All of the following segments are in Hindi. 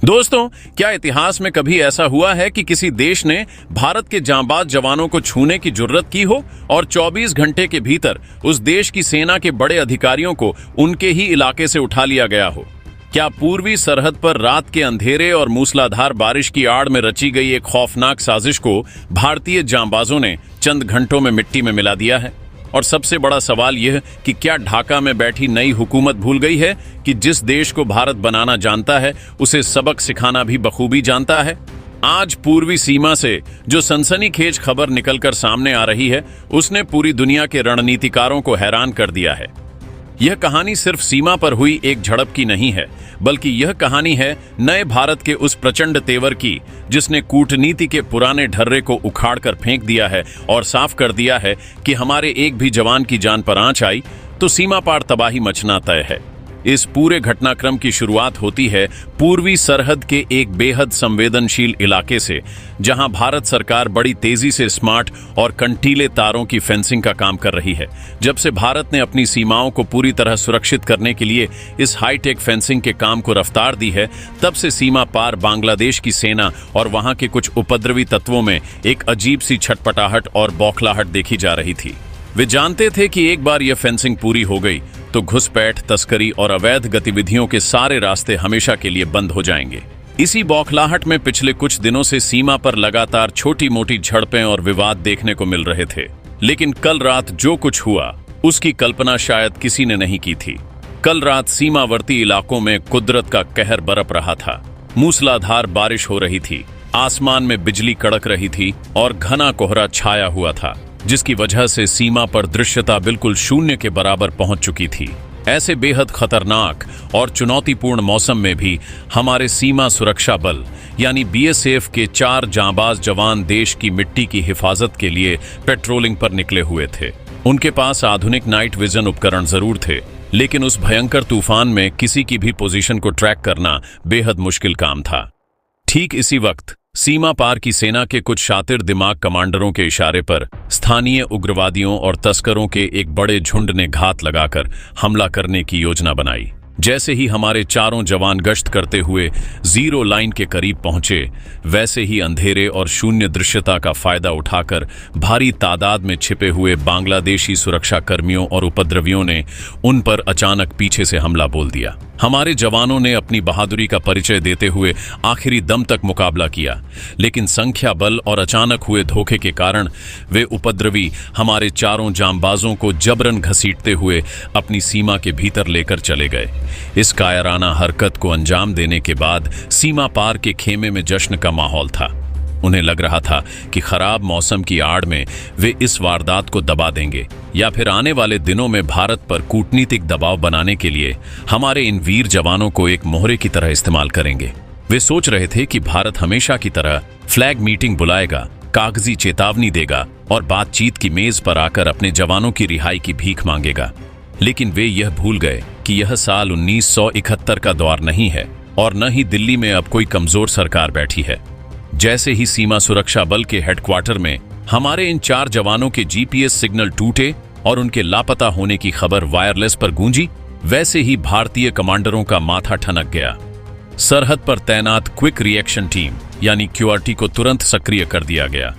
दोस्तों, क्या इतिहास में कभी ऐसा हुआ है कि किसी देश ने भारत के जांबाज जवानों को छूने की जुर्रत की हो और 24 घंटे के भीतर उस देश की सेना के बड़े अधिकारियों को उनके ही इलाके से उठा लिया गया हो? क्या पूर्वी सरहद पर रात के अंधेरे और मूसलाधार बारिश की आड़ में रची गई एक खौफनाक साजिश को भारतीय जांबाजों ने चंद घंटों में मिट्टी में मिला दिया है? और सबसे बड़ा सवाल यह कि क्या ढाका में बैठी नई हुकूमत भूल गई है कि जिस देश को भारत बनाना जानता है उसे सबक सिखाना भी बखूबी जानता है? आज पूर्वी सीमा से जो सनसनीखेज खबर निकलकर सामने आ रही है उसने पूरी दुनिया के रणनीतिकारों को हैरान कर दिया है। यह कहानी सिर्फ सीमा पर हुई एक झड़प की नहीं है, बल्कि यह कहानी है नए भारत के उस प्रचंड तेवर की जिसने कूटनीति के पुराने ढर्रे को उखाड़ कर फेंक दिया है और साफ कर दिया है कि हमारे एक भी जवान की जान पर आंच आई तो सीमा पार तबाही मचना तय है। इस पूरे घटनाक्रम की शुरुआत होती है पूर्वी सरहद के एक बेहद संवेदनशील इलाके से, जहां भारत सरकार बड़ी तेजी से स्मार्ट और कंटीले तारों की फेंसिंग का काम कर रही है। जब से भारत ने अपनी सीमाओं को पूरी तरह सुरक्षित करने के लिए इस हाईटेक फेंसिंग के काम को रफ्तार दी है, तब से सीमा पार बांग्लादेश की सेना और वहां के कुछ उपद्रवी तत्वों में एक अजीब सी छटपटाहट और बौखलाहट देखी जा रही थी। वे जानते थे कि एक बार यह फेंसिंग पूरी हो गई तो घुसपैठ, तस्करी और अवैध गतिविधियों के सारे रास्ते हमेशा के लिए बंद हो जाएंगे। इसी बौखलाहट में पिछले कुछ दिनों से सीमा पर लगातार छोटी मोटी झड़पें और विवाद देखने को मिल रहे थे। लेकिन कल रात जो कुछ हुआ उसकी कल्पना शायद किसी ने नहीं की थी। कल रात सीमावर्ती इलाकों में कुदरत का कहर बरप रहा था। मूसलाधार बारिश हो रही थी, आसमान में बिजली कड़क रही थी और घना कोहरा छाया हुआ था, जिसकी वजह से सीमा पर दृश्यता बिल्कुल शून्य के बराबर पहुंच चुकी थी। ऐसे बेहद खतरनाक और चुनौतीपूर्ण मौसम में भी हमारे सीमा सुरक्षा बल यानी बीएसएफ के 4 जांबाज जवान देश की मिट्टी की हिफाजत के लिए पेट्रोलिंग पर निकले हुए थे। उनके पास आधुनिक नाइट विजन उपकरण जरूर थे, लेकिन उस भयंकर तूफान में किसी की भी पोजीशन को ट्रैक करना बेहद मुश्किल काम था। ठीक इसी वक्त सीमा पार की सेना के कुछ शातिर दिमाग कमांडरों के इशारे पर स्थानीय उग्रवादियों और तस्करों के एक बड़े झुंड ने घात लगाकर हमला करने की योजना बनाई। जैसे ही हमारे चारों जवान गश्त करते हुए जीरो लाइन के करीब पहुंचे, वैसे ही अंधेरे और शून्य दृश्यता का फायदा उठाकर भारी तादाद में छिपे हुए बांग्लादेशी सुरक्षा कर्मियों और उपद्रवियों ने उन पर अचानक पीछे से हमला बोल दिया। हमारे जवानों ने अपनी बहादुरी का परिचय देते हुए आखिरी दम तक मुकाबला किया, लेकिन संख्या बल और अचानक हुए धोखे के कारण वे उपद्रवी हमारे चारों जांबाजों को जबरन घसीटते हुए अपनी सीमा के भीतर लेकर चले गए। इस कायराना हरकत को अंजाम देने के बाद सीमा पार के खेमे में जश्न का माहौल था। उन्हें लग रहा था कि खराब मौसम की आड़ में वे इस वारदात को दबा देंगे या फिर आने वाले दिनों में भारत पर कूटनीतिक दबाव बनाने के लिए हमारे इन वीर जवानों को एक मोहरे की तरह इस्तेमाल करेंगे। वे सोच रहे थे कि भारत हमेशा की तरह फ्लैग मीटिंग बुलाएगा, कागजी चेतावनी देगा और बातचीत की मेज पर आकर अपने जवानों की रिहाई की भीख मांगेगा। लेकिन वे यह भूल गए कि यह साल 1971 का दौर नहीं है और न ही दिल्ली में अब कोई कमजोर सरकार बैठी है। जैसे ही सीमा सुरक्षा बल के हेडक्वार्टर में हमारे इन 4 जवानों के जीपीएस सिग्नल टूटे और उनके लापता होने की खबर वायरलेस पर गूंजी, वैसे ही भारतीय कमांडरों का माथा ठनक गया। सरहद पर तैनात क्विक रिएक्शन टीम यानी क्यूआरटी को तुरंत सक्रिय कर दिया गया।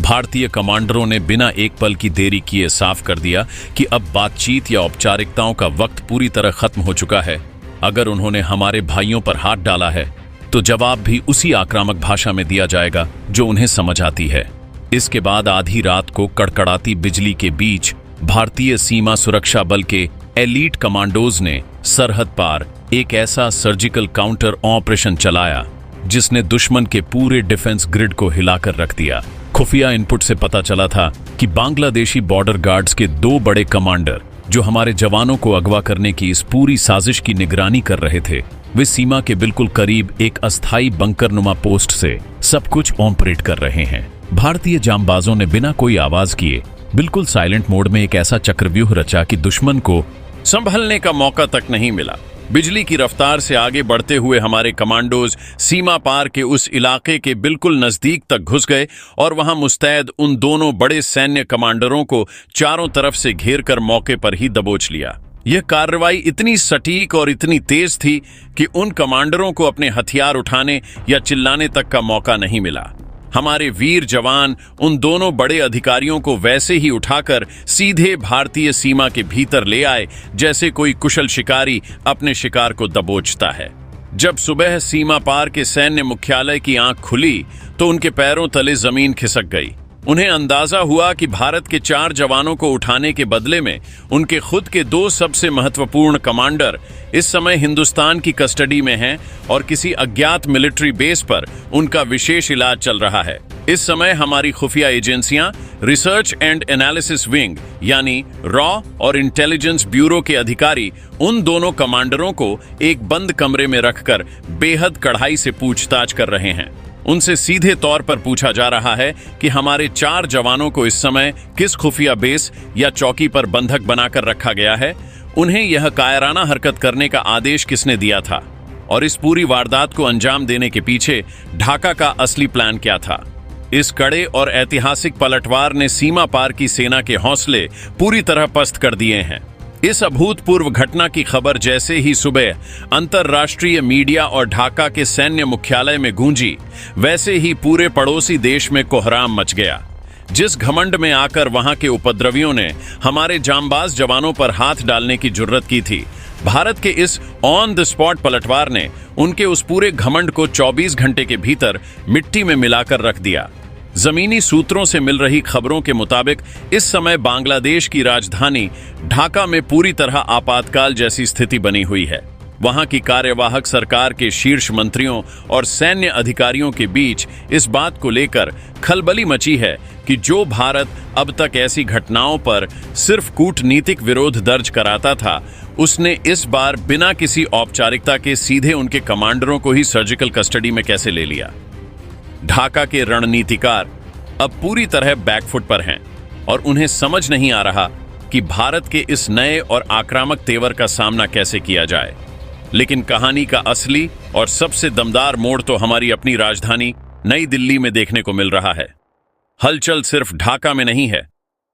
भारतीय कमांडरों ने बिना एक पल की देरी किए साफ कर दिया कि अब बातचीत या औपचारिकताओं का वक्त पूरी तरह खत्म हो चुका है। अगर उन्होंने हमारे भाइयों पर हाथ डाला है तो जवाब भी उसी आक्रामक भाषा में दिया जाएगा जो उन्हें समझ आती है। इसके बाद आधी रात को कड़कड़ाती बिजली के बीच भारतीय सीमा सुरक्षा बल के एलीट कमांडोज ने सरहद पार एक ऐसा सर्जिकल काउंटर ऑपरेशन चलाया जिसने दुश्मन के पूरे डिफेंस ग्रिड को हिलाकर रख दिया। खुफिया इनपुट से पता चला था कि बांग्लादेशी बॉर्डर गार्ड्स के 2 बड़े कमांडर जो हमारे जवानों को अगवा करने की इस पूरी साजिश की निगरानी कर रहे थे, वे सीमा के बिल्कुल करीब एक अस्थायी बंकरनुमा पोस्ट से सब कुछ ऑपरेट कर रहे हैं। भारतीय जांबाजों ने बिना कोई आवाज किए बिल्कुल साइलेंट मोड में एक ऐसा चक्रव्यूह रचा कि दुश्मन को संभलने का मौका तक नहीं मिला। बिजली की रफ्तार से आगे बढ़ते हुए हमारे कमांडोज सीमा पार के उस इलाके के बिल्कुल नजदीक तक घुस गए और वहां मुस्तैद उन दोनों बड़े सैन्य कमांडरों को चारों तरफ से घेर कर मौके पर ही दबोच लिया। यह कार्रवाई इतनी सटीक और इतनी तेज थी कि उन कमांडरों को अपने हथियार उठाने या चिल्लाने तक का मौका नहीं मिला। हमारे वीर जवान उन दोनों बड़े अधिकारियों को वैसे ही उठाकर सीधे भारतीय सीमा के भीतर ले आए जैसे कोई कुशल शिकारी अपने शिकार को दबोचता है। जब सुबह सीमा पार के सैन्य मुख्यालय की आंख खुली तो उनके पैरों तले जमीन खिसक गई। उन्हें अंदाजा हुआ कि भारत के 4 जवानों को उठाने के बदले में उनके खुद के 2 सबसे महत्वपूर्ण कमांडर इस समय हिंदुस्तान की कस्टडी में हैं और किसी अज्ञात मिलिट्री बेस पर उनका विशेष इलाज चल रहा है। इस समय हमारी खुफिया एजेंसियां रिसर्च एंड एनालिसिस विंग यानी रॉ और इंटेलिजेंस ब्यूरो के अधिकारी उन दोनों कमांडरों को एक बंद कमरे में रखकर बेहद कड़ाई से पूछताछ कर रहे हैं। उनसे सीधे तौर पर पूछा जा रहा है कि हमारे 4 जवानों को इस समय किस खुफिया बेस या चौकी पर बंधक बनाकर रखा गया है, उन्हें यह कायराना हरकत करने का आदेश किसने दिया था और इस पूरी वारदात को अंजाम देने के पीछे ढाका का असली प्लान क्या था। इस कड़े और ऐतिहासिक पलटवार ने सीमा पार की सेना के हौसले पूरी तरह पस्त कर दिए हैं। इस अभूतपूर्व घटना की खबर जैसे ही सुबह अंतर्राष्ट्रीय मीडिया और ढाका के सैन्य मुख्यालय में गूंजी, वैसे ही पूरे पड़ोसी देश में कोहराम मच गया। जिस घमंड में आकर वहां के उपद्रवियों ने हमारे जांबाज जवानों पर हाथ डालने की जुर्रत की थी, भारत के इस ऑन द स्पॉट पलटवार ने उनके उस पूरे घमंड को 24 घंटे के भीतर मिट्टी में मिलाकर रख दिया। जमीनी सूत्रों से मिल रही खबरों के मुताबिक इस समय बांग्लादेश की राजधानी ढाका में पूरी तरह आपातकाल जैसी स्थिति बनी हुई है। वहां की कार्यवाहक सरकार के शीर्ष मंत्रियों और सैन्य अधिकारियों के बीच इस बात को लेकर खलबली मची है कि जो भारत अब तक ऐसी घटनाओं पर सिर्फ कूटनीतिक विरोध दर्ज कराता था, उसने इस बार बिना किसी औपचारिकता के सीधे उनके कमांडरों को ही सर्जिकल कस्टडी में कैसे ले लिया। ढाका के रणनीतिकार अब पूरी तरह बैकफुट पर हैं और उन्हें समझ नहीं आ रहा कि भारत के इस नए और आक्रामक तेवर का सामना कैसे किया जाए। लेकिन कहानी का असली और सबसे दमदार मोड़ तो हमारी अपनी राजधानी नई दिल्ली में देखने को मिल रहा है। हलचल सिर्फ ढाका में नहीं है,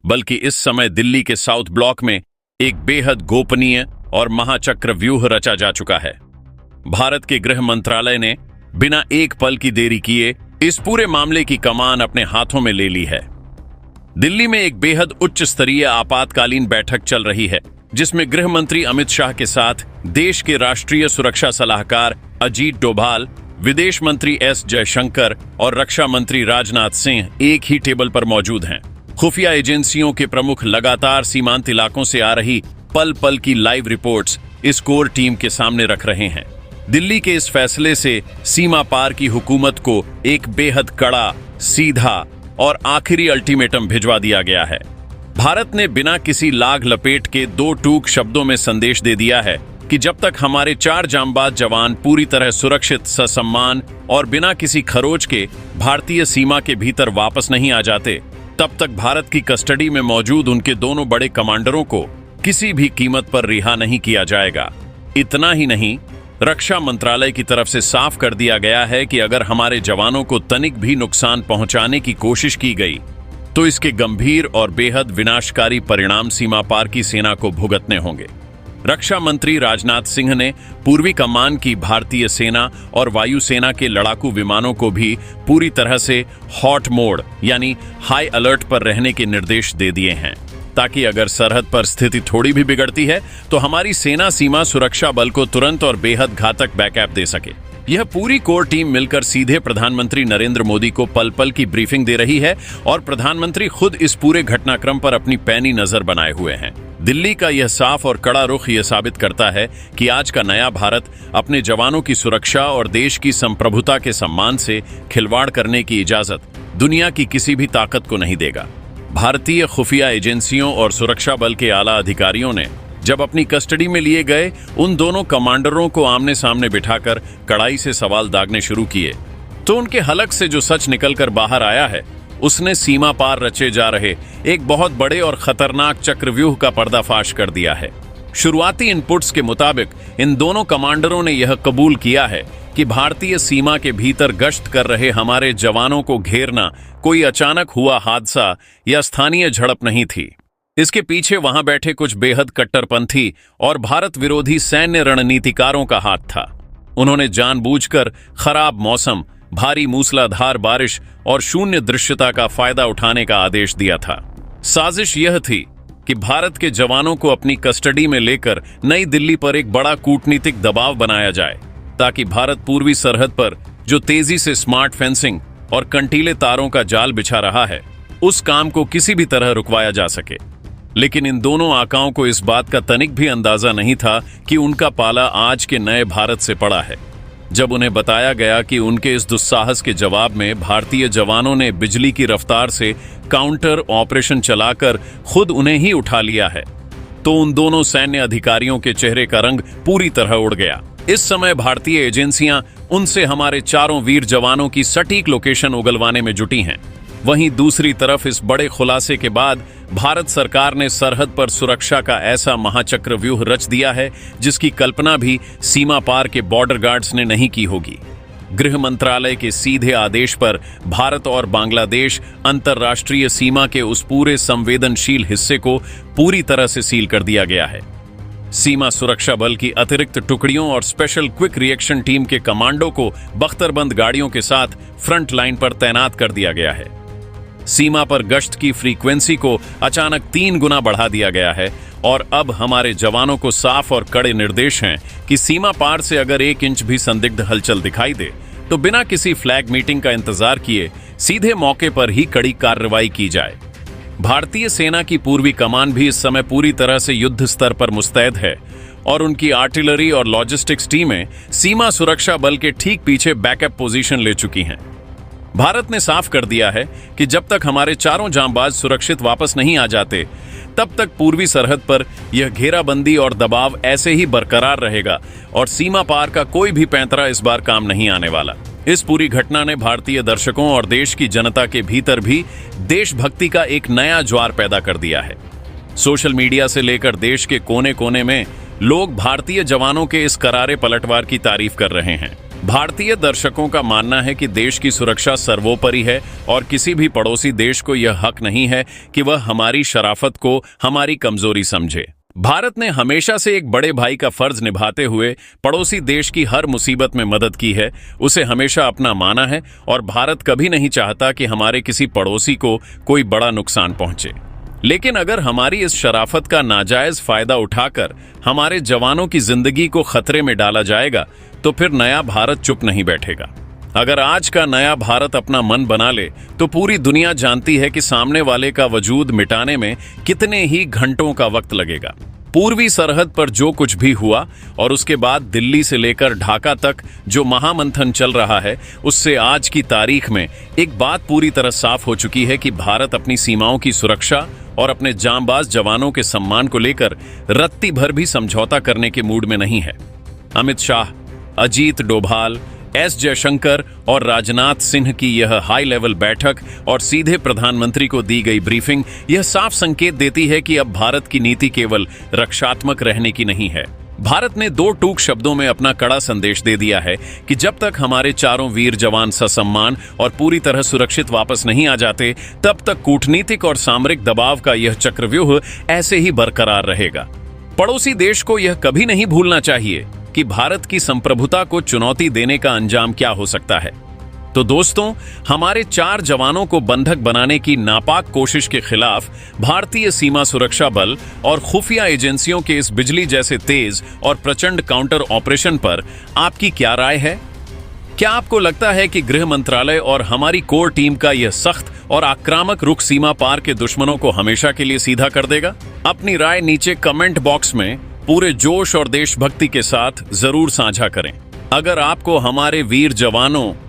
बल्कि इस समय दिल्ली के साउथ ब्लॉक में एक बेहद गोपनीय और महाचक्र व्यूह रचा जा चुका है। भारत के गृह मंत्रालय ने बिना एक पल की देरी किए इस पूरे मामले की कमान अपने हाथों में ले ली है। दिल्ली में एक बेहद उच्च स्तरीय आपातकालीन बैठक चल रही है, जिसमें गृह मंत्री अमित शाह के साथ देश के राष्ट्रीय सुरक्षा सलाहकार अजीत डोभाल, विदेश मंत्री एस जयशंकर और रक्षा मंत्री राजनाथ सिंह एक ही टेबल पर मौजूद हैं। खुफिया एजेंसियों के प्रमुख लगातार सीमांत इलाकों से आ रही पल पल की लाइव रिपोर्ट्स इस कोर टीम के सामने रख रहे हैं। दिल्ली के इस फैसले से सीमा पार की हुकूमत को एक बेहद कड़ा, सीधा और आखिरी अल्टीमेटम भिजवा दिया गया है। भारत ने बिना किसी लाग लपेट के 2 टूक शब्दों में संदेश दे दिया है कि जब तक हमारे 4 जांबाज जवान पूरी तरह सुरक्षित, ससम्मान और बिना किसी खरोच के भारतीय सीमा के भीतर वापस नहीं आ जाते, तब तक भारत की कस्टडी में मौजूद उनके दोनों बड़े कमांडरों को किसी भी कीमत पर रिहा नहीं किया जाएगा। इतना ही नहीं, रक्षा मंत्रालय की तरफ से साफ कर दिया गया है कि अगर हमारे जवानों को तनिक भी नुकसान पहुंचाने की कोशिश की गई तो इसके गंभीर और बेहद विनाशकारी परिणाम सीमा पार की सेना को भुगतने होंगे। रक्षा मंत्री राजनाथ सिंह ने पूर्वी कमान की भारतीय सेना और वायुसेना के लड़ाकू विमानों को भी पूरी तरह से हॉट मोड यानी हाई अलर्ट पर रहने के निर्देश दे दिए हैं, ताकि अगर सरहद पर स्थिति थोड़ी भी बिगड़ती है तो हमारी सेना सीमा सुरक्षा बल को तुरंत और बेहद घातक बैकअप दे सके। यह पूरी कोर टीम मिलकर सीधे प्रधानमंत्री नरेंद्र मोदी को पल पल की ब्रीफिंग दे रही है और प्रधानमंत्री खुद इस पूरे घटनाक्रम पर अपनी पैनी नजर बनाए हुए हैं। दिल्ली का यह साफ और कड़ा रुख यह साबित करता है कि आज का नया भारत अपने जवानों की सुरक्षा और देश की संप्रभुता के सम्मान से खिलवाड़ करने की इजाजत दुनिया की किसी भी ताकत को नहीं देगा। भारतीय खुफिया एजेंसियों और सुरक्षा बल के आला अधिकारियों ने जब अपनी कस्टडी में लिए गए उन दोनों कमांडरों को आमने सामने बिठाकर कड़ाई से सवाल दागने शुरू किए, तो उनके हलक से जो सच निकलकर बाहर आया है उसने सीमा पार रचे जा रहे एक बहुत बड़े और खतरनाक चक्रव्यूह का पर्दाफाश कर दिया है। शुरुआती इनपुट्स के मुताबिक इन दोनों कमांडरों ने यह कबूल किया है कि भारतीय सीमा के भीतर गश्त कर रहे हमारे जवानों को घेरना कोई अचानक हुआ हादसा या स्थानीय झड़प नहीं थी। इसके पीछे वहां बैठे कुछ बेहद कट्टरपंथी और भारत विरोधी सैन्य रणनीतिकारों का हाथ था। उन्होंने जानबूझकर खराब मौसम, भारी मूसलाधार बारिश और शून्य दृश्यता का फायदा उठाने का आदेश दिया था। साजिश यह थी कि भारत के जवानों को अपनी कस्टडी में लेकर नई दिल्ली पर एक बड़ा कूटनीतिक दबाव बनाया जाए, ताकि भारत पूर्वी सरहद पर जो तेजी से स्मार्ट फेंसिंग और कंटीले तारों का जाल बिछा रहा है, उस काम को किसी भी तरह रुकवाया जा सके। लेकिन इन दोनों आकाओं को इस बात का तनिक भी अंदाजा नहीं था कि उनका पाला आज के नए भारत से पड़ा है। जब उन्हें बताया गया कि उनके इस दुस्साहस के जवाब में भारतीय जवानों ने बिजली की रफ्तार से काउंटर ऑपरेशन चलाकर खुद उन्हें ही उठा लिया है, तो उन दोनों सैन्य अधिकारियों के चेहरे का रंग पूरी तरह उड़ गया। इस समय भारतीय एजेंसियां उनसे हमारे चारों वीर जवानों की सटीक लोकेशन उगलवाने में जुटी हैं। वहीं दूसरी तरफ इस बड़े खुलासे के बाद भारत सरकार ने सरहद पर सुरक्षा का ऐसा महाचक्रव्यूह रच दिया है जिसकी कल्पना भी सीमा पार के बॉर्डर गार्ड्स ने नहीं की होगी। गृह मंत्रालय के सीधे आदेश पर भारत और बांग्लादेश अंतर्राष्ट्रीय सीमा के उस पूरे संवेदनशील हिस्से को पूरी तरह से सील कर दिया गया है। सीमा सुरक्षा बल की अतिरिक्त टुकड़ियों और स्पेशल क्विक रिएक्शन टीम के कमांडो को बख्तरबंद गाड़ियों के साथ फ्रंट लाइन पर तैनात कर दिया गया है। सीमा पर गश्त की फ्रीक्वेंसी को अचानक 3 गुना बढ़ा दिया गया है और अब हमारे जवानों को साफ और कड़े निर्देश हैं कि सीमा पार से अगर 1 इंच भी संदिग्ध हलचल दिखाई दे तो बिना किसी फ्लैग मीटिंग का इंतजार किए सीधे मौके पर ही कड़ी कार्रवाई की जाए। भारतीय सेना की पूर्वी कमान भी इस समय पूरी तरह से युद्ध स्तर पर मुस्तैद है और उनकी आर्टिलरी और लॉजिस्टिक्स टीमें सीमा सुरक्षा बल के ठीक पीछे बैकअप पोजीशन ले चुकी हैं। भारत ने साफ कर दिया है कि जब तक हमारे चारों जांबाज सुरक्षित वापस नहीं आ जाते, तब तक पूर्वी सरहद पर यह घेराबंदी और दबाव ऐसे ही बरकरार रहेगा और सीमा पार का कोई भी पैंतरा इस बार काम नहीं आने वाला। इस पूरी घटना ने भारतीय दर्शकों और देश की जनता के भीतर भी देशभक्ति का एक नया ज्वार पैदा कर दिया है। सोशल मीडिया से लेकर देश के कोने कोने में लोग भारतीय जवानों के इस करारे पलटवार की तारीफ कर रहे हैं। भारतीय दर्शकों का मानना है कि देश की सुरक्षा सर्वोपरि है और किसी भी पड़ोसी देश को यह हक नहीं है कि वह हमारी शराफत को हमारी कमजोरी समझे। भारत ने हमेशा से एक बड़े भाई का फर्ज निभाते हुए पड़ोसी देश की हर मुसीबत में मदद की है, उसे हमेशा अपना माना है और भारत कभी नहीं चाहता कि हमारे किसी पड़ोसी को कोई बड़ा नुकसान पहुंचे। लेकिन अगर हमारी इस शराफत का नाजायज फायदा उठाकर हमारे जवानों की जिंदगी को खतरे में डाला जाएगा तो फिर नया भारत चुप नहीं बैठेगा। अगर आज का नया भारत अपना मन बना ले तो पूरी दुनिया जानती है कि सामने वाले का वजूद मिटाने में कितने ही घंटों का वक्त लगेगा। पूर्वी सरहद पर जो कुछ भी हुआ और उसके बाद दिल्ली से लेकर ढाका तक जो महामंथन चल रहा है, उससे आज की तारीख में एक बात पूरी तरह साफ हो चुकी है कि भारत अपनी सीमाओं की सुरक्षा और अपने जांबाज जवानों के सम्मान को लेकर रत्ती भर भी समझौता करने के मूड में नहीं है। अमित शाह, अजीत डोभाल, एस जयशंकर और राजनाथ सिंह की यह हाई लेवल बैठक और सीधे प्रधानमंत्री को दी गई ब्रीफिंग यह साफ संकेत देती है कि अब भारत की नीति केवल रक्षात्मक रहने की नहीं है। भारत ने 2 टूक शब्दों में अपना कड़ा संदेश दे दिया है कि जब तक हमारे चारों वीर जवान ससम्मान और पूरी तरह सुरक्षित वापस नहीं आ जाते, तब तक कूटनीतिक और सामरिक दबाव का यह चक्रव्यूह ऐसे ही बरकरार रहेगा। पड़ोसी देश को यह कभी नहीं भूलना चाहिए कि भारत की संप्रभुता को चुनौती देने का अंजाम क्या हो सकता है। तो दोस्तों, हमारे 4 जवानों को बंधक बनाने की नापाक कोशिश के खिलाफ भारतीय सीमा सुरक्षा बल और खुफिया एजेंसियों के इस बिजली जैसे तेज और प्रचंड काउंटर ऑपरेशन पर आपकी क्या राय है? क्या आपको लगता है कि गृह मंत्रालय और हमारी कोर टीम का यह सख्त और आक्रामक रुख सीमा पार के दुश्मनों को हमेशा के लिए सीधा कर देगा? अपनी राय नीचे कमेंट बॉक्स में पूरे जोश और देशभक्ति के साथ जरूर साझा करें। अगर आपको हमारे वीर जवानों